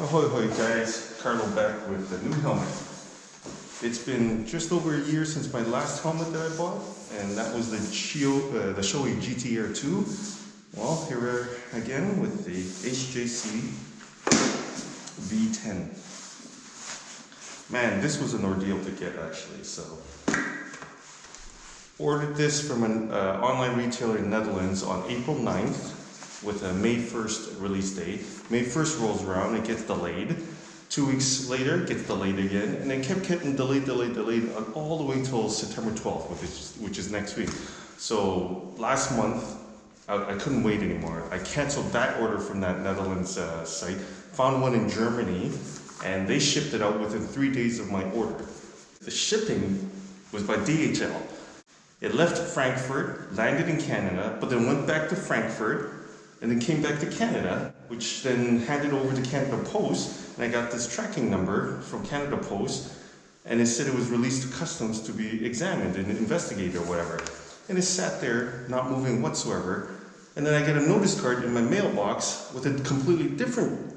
Ahoy hoy guys, Carlo back with the new helmet. It's been just over a year since my last helmet that I bought, and that was the Shoei GT Air 2. Well, here we're again with the HJC V10. Man, this was an ordeal to get actually, so. Ordered this from an online retailer in the Netherlands on April 9th. With a May 1st release date. May 1st rolls around, it gets delayed. 2 weeks later, it gets delayed again, and then kept getting delayed all the way till September 12th, which is next week. So last month, I couldn't wait anymore. I canceled that order from that Netherlands site, found one in Germany, and they shipped it out within 3 days of my order. The shipping was by DHL. It left Frankfurt, landed in Canada, but then went back to Frankfurt, and then came back to Canada, which then handed over to Canada Post, and I got this tracking number from Canada Post, and it said it was released to customs to be examined and investigated or whatever. And it sat there, not moving whatsoever, and then I get a notice card in my mailbox with a completely different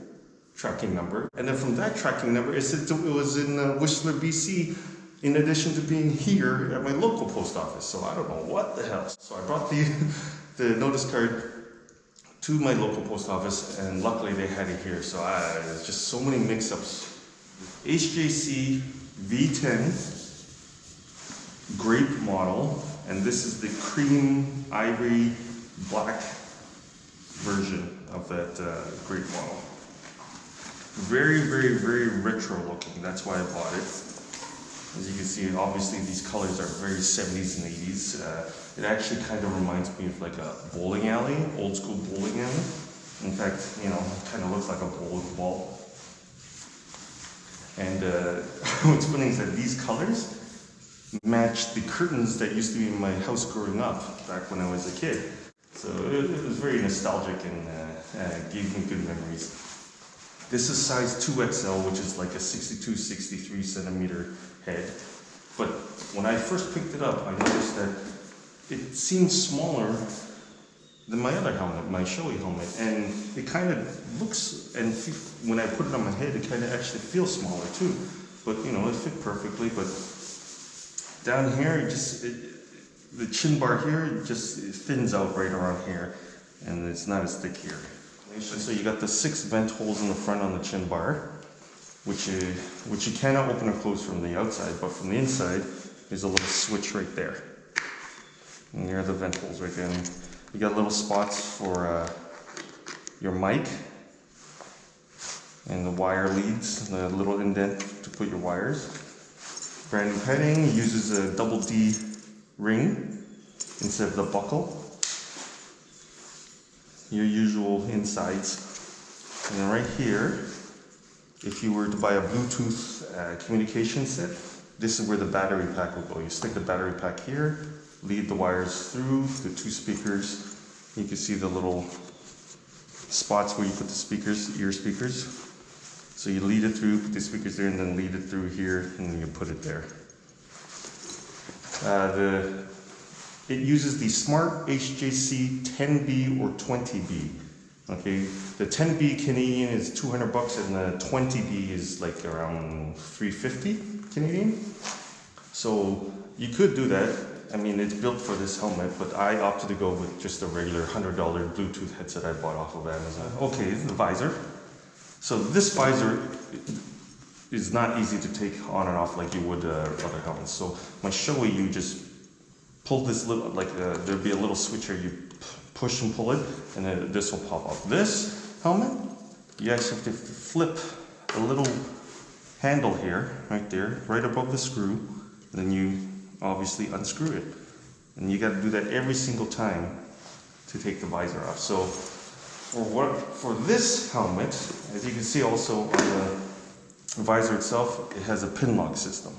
tracking number, and then from that tracking number, it said it was in Whistler, BC, in addition to being here at my local post office. So I don't know what the hell. So I brought the notice card to my local post office, and luckily they had it here. So there's just so many mix-ups. HJC V10 Grape model, and this is the cream ivory black version of that Grape model. Very, very, very retro looking. That's why I bought it. As you can see, obviously these colors are very 70s and 80s. It actually kind of reminds me of like a bowling alley, old school bowling alley. In fact, you know, it kind of looks like a bowling ball. And what's funny is that these colors match the curtains that used to be in my house growing up, back when I was a kid. So it was very nostalgic and gave me good memories. This is size 2XL, which is like a 62, 63 centimeter head. But when I first picked it up, I noticed that it seemed smaller than my other helmet, my Shoei helmet. And it kind of looks, and when I put it on my head, it kind of actually feels smaller too. But you know, it fit perfectly. But down here, the chin bar here, it thins out right around here. And it's not as thick here. So you got the 6 vent holes in the front on the chin bar, which you cannot open or close from the outside, but from the inside, there's a little switch right there. And there are the vent holes right there. And you got little spots for your mic and the wire leads, the little indent to put your wires. Brand new heading, uses a double D ring instead of the buckle. Your usual insides. And then right here, if you were to buy a Bluetooth communication set, this is where the battery pack will go. You stick the battery pack here, lead the wires through the 2 speakers. You can see the little spots where you put the speakers, ear speakers. So you lead it through, put the speakers there, and then lead it through here, and then you put it there. It uses the Smart HJC 10B or 20B. Okay, the 10B Canadian is 200 bucks, and the 20B is like around 350 Canadian. So you could do that. I mean, it's built for this helmet, but I opted to go with just a regular $100 Bluetooth headset I bought off of Amazon. Okay, the visor. So this visor is not easy to take on and off like you would other helmets. So my Shoei, you just pull this little, there'd be a little switch here, you push and pull it, and then this will pop up. This helmet, you actually have to flip a little handle here, right there, right above the screw, and then you obviously unscrew it. And you gotta do that every single time to take the visor off. So for this helmet, as you can see also on the visor itself, it has a pin lock system.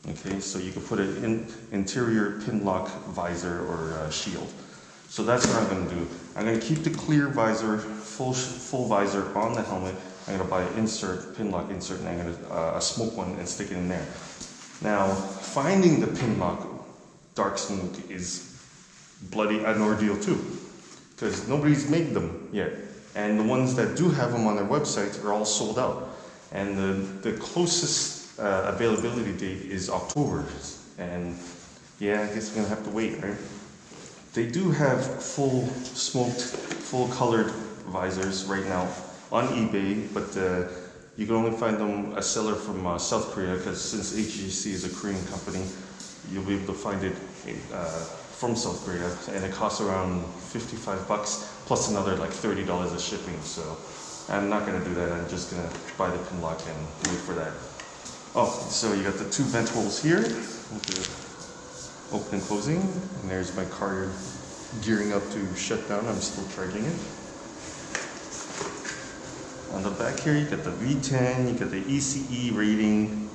Okay, so you can put an interior pin lock visor or shield. So that's what I'm going to do. I'm going to keep the clear visor, full visor on the helmet. I'm going to buy an insert, pin lock insert, and I'm going to smoke one and stick it in there. Now, finding the pin lock dark smoke is bloody an ordeal too, because nobody's made them yet. And the ones that do have them on their website are all sold out. And the closest availability date is October. And yeah, I guess we're gonna have to wait, right? They do have full smoked, full colored visors right now on eBay, but you can only find them a seller from South Korea, because since HJC is a Korean company, you'll be able to find it from South Korea, and it costs around 55 bucks plus another like $30 of shipping. So I'm not gonna do that. I'm just gonna buy the pin lock and wait for that. Oh, so you got the two vent holes here, open and closing, and there's my car gearing up to shut down. I'm still charging it. On the back here, you got the V10, you got the ECE rating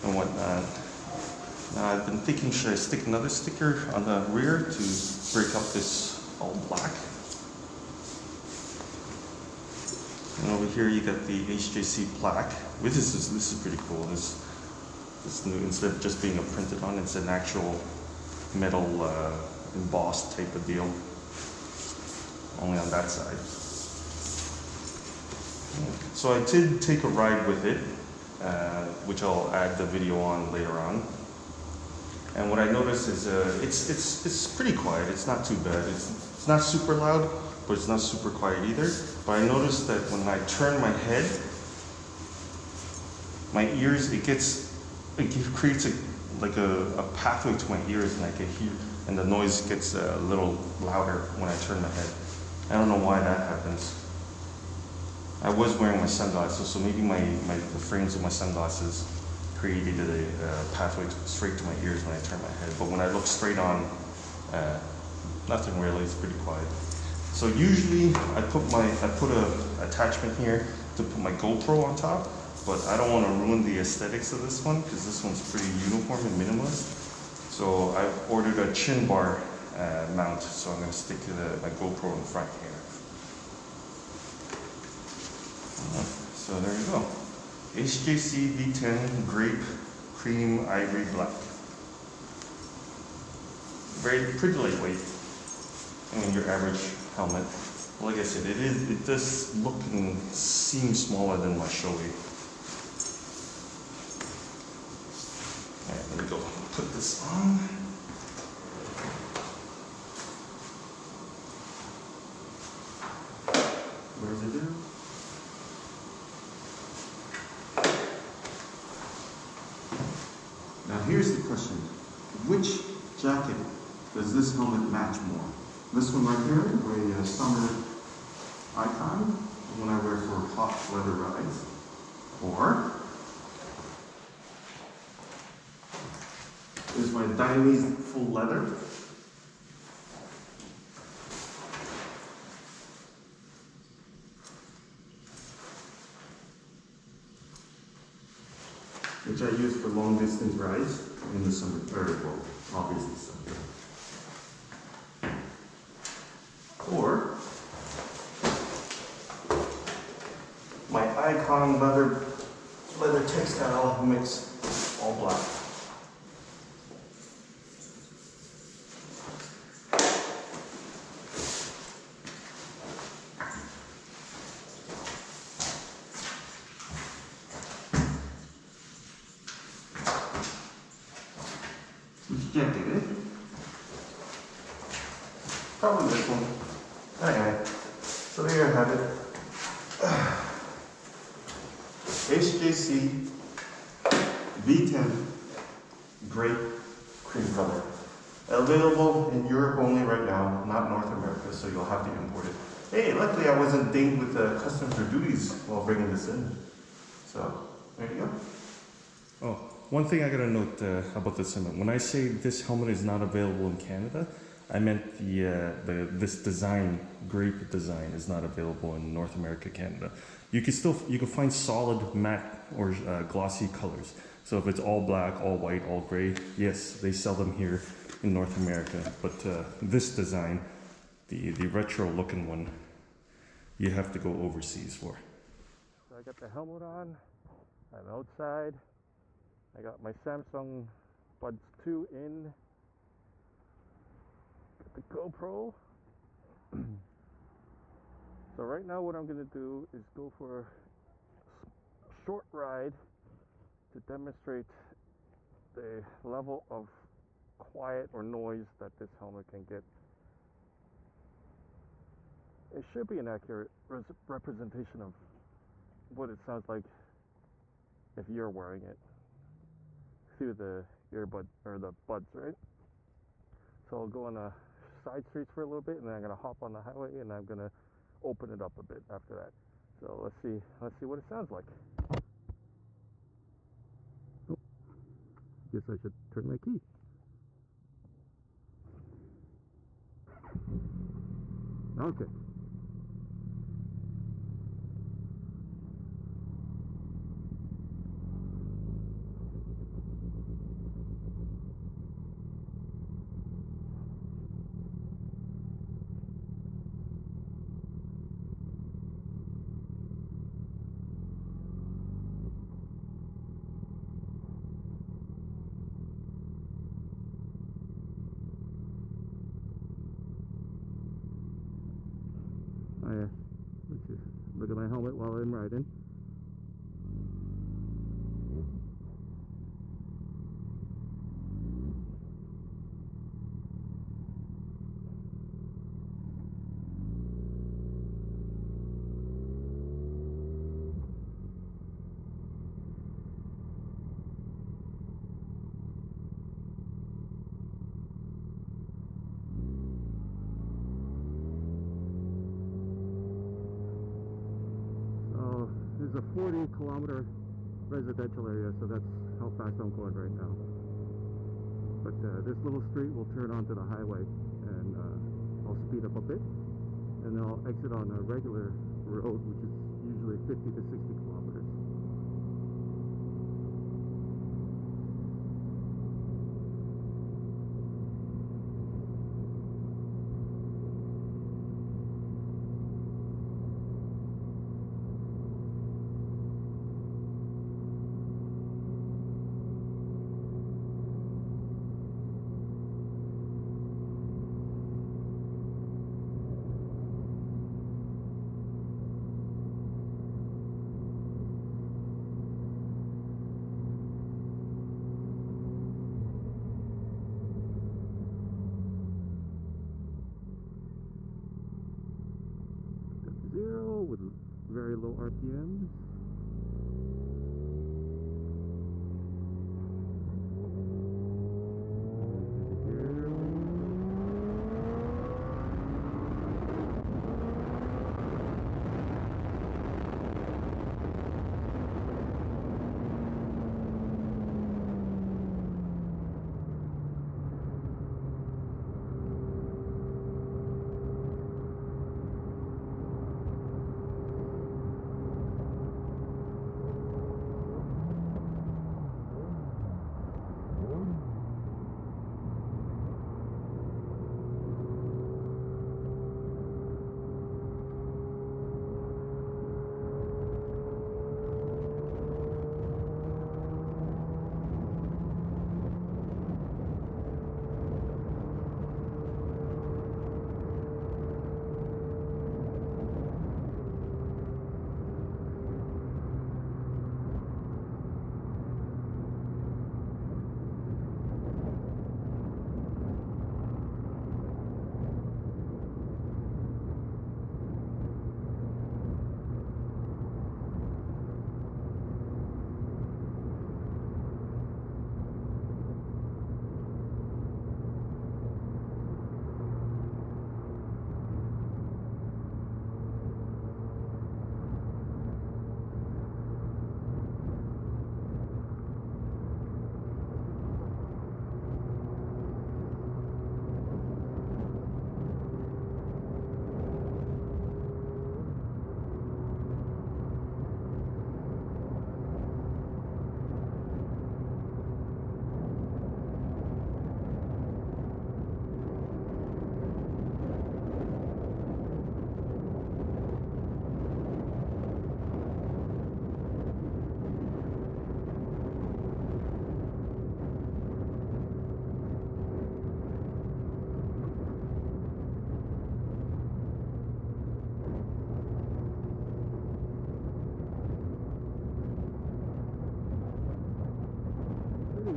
and whatnot. Now I've been thinking, should I stick another sticker on the rear to break up this all black? And over here you got the HJC plaque. This is pretty cool. This new, instead of just being a printed on, it's an actual metal embossed type of deal. Only on that side. So I did take a ride with it, which I'll add the video on later on. And what I noticed is it's pretty quiet. It's not too bad. It's not super loud, but it's not super quiet either. But I noticed that when I turn my head, my ears, it creates a pathway to my ears, and I can hear, and the noise gets a little louder when I turn my head. I don't know why that happens. I was wearing my sunglasses, so maybe the frames of my sunglasses created a pathway straight to my ears when I turn my head. But when I look straight on, nothing really. It's pretty quiet. So usually I put a attachment here to put my GoPro on top, but I don't want to ruin the aesthetics of this one because this one's pretty uniform and minimalist. So I've ordered a chin bar mount, so I'm going to stick to my GoPro in front here. So there you go. HJC V10 Grape Cream Ivory Black. Pretty lightweight. I mean, your average helmet. Like I said, it does look and seem smaller than my Shoei. Alright, let me go put this on. Where's it do? Now here's the question. Which jacket does this helmet match more? This one right here, a summer icon, the one I wear for hot weather rides, or is my Dainese full leather, which I use for long distance rides in the summer, well, obviously summer. Or my icon leather textile mix, all black. Which jacket, eh? Probably this one. Anyway, so there you have it. HJC V10 Grape Cream Color. Available in Europe only right now, not North America, so you'll have to import it. Hey, luckily I wasn't dinged with customs or duties while bringing this in. So, there you go. Oh, one thing I gotta note about this helmet. When I say this helmet is not available in Canada, I meant this design, Grape design, is not available in North America, Canada. You can find solid matte or glossy colors. So if it's all black, all white, all gray, yes, they sell them here in North America. But this design, the retro looking one, you have to go overseas for. So I got the helmet on. I'm outside. I got my Samsung Buds 2 in. Got the GoPro. So right now what I'm going to do is go for a short ride to demonstrate the level of quiet or noise that this helmet can get. It should be an accurate representation of what it sounds like if you're wearing it through the earbud or the buds, right? So I'll go on the side streets for a little bit, and then I'm gonna hop on the highway, and I'm gonna open it up a bit after that. So let's see what it sounds like. Oh, guess I should turn my key. Okay. Let's just look at my helmet while I'm riding. This is a 40-kilometer residential area, so that's how fast I'm going right now. But this little street will turn onto the highway, and I'll speed up a bit, and then I'll exit on a regular road, which is usually 50 to 60 kilometers. Zero with very low RPMs.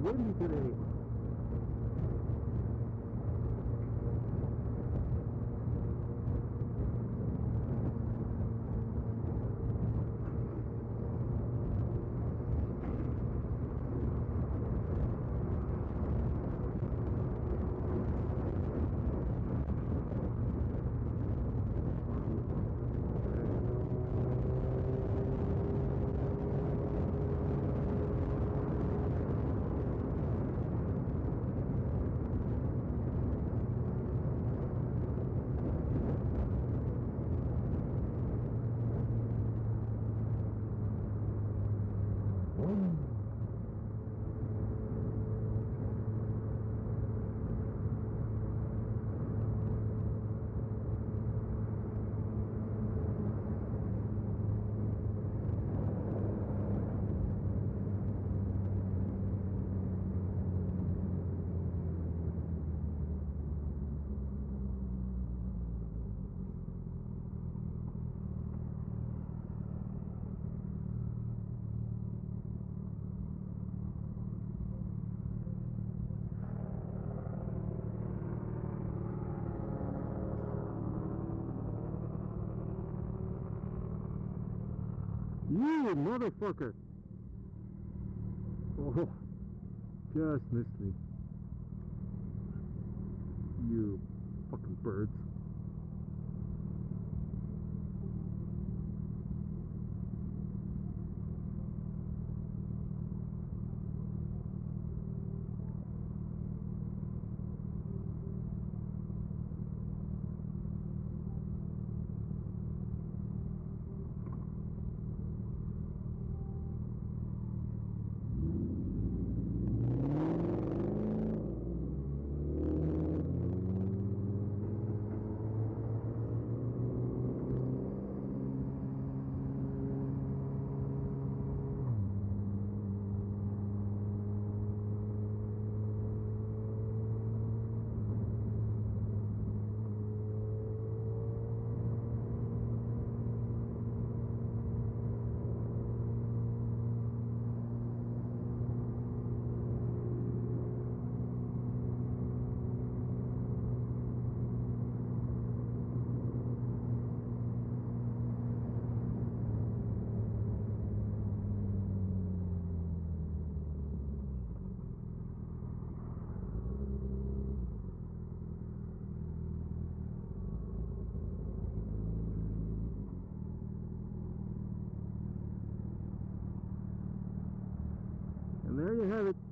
windy today. You motherfucker! Oh, just missed me. You fucking birds. And there you have it.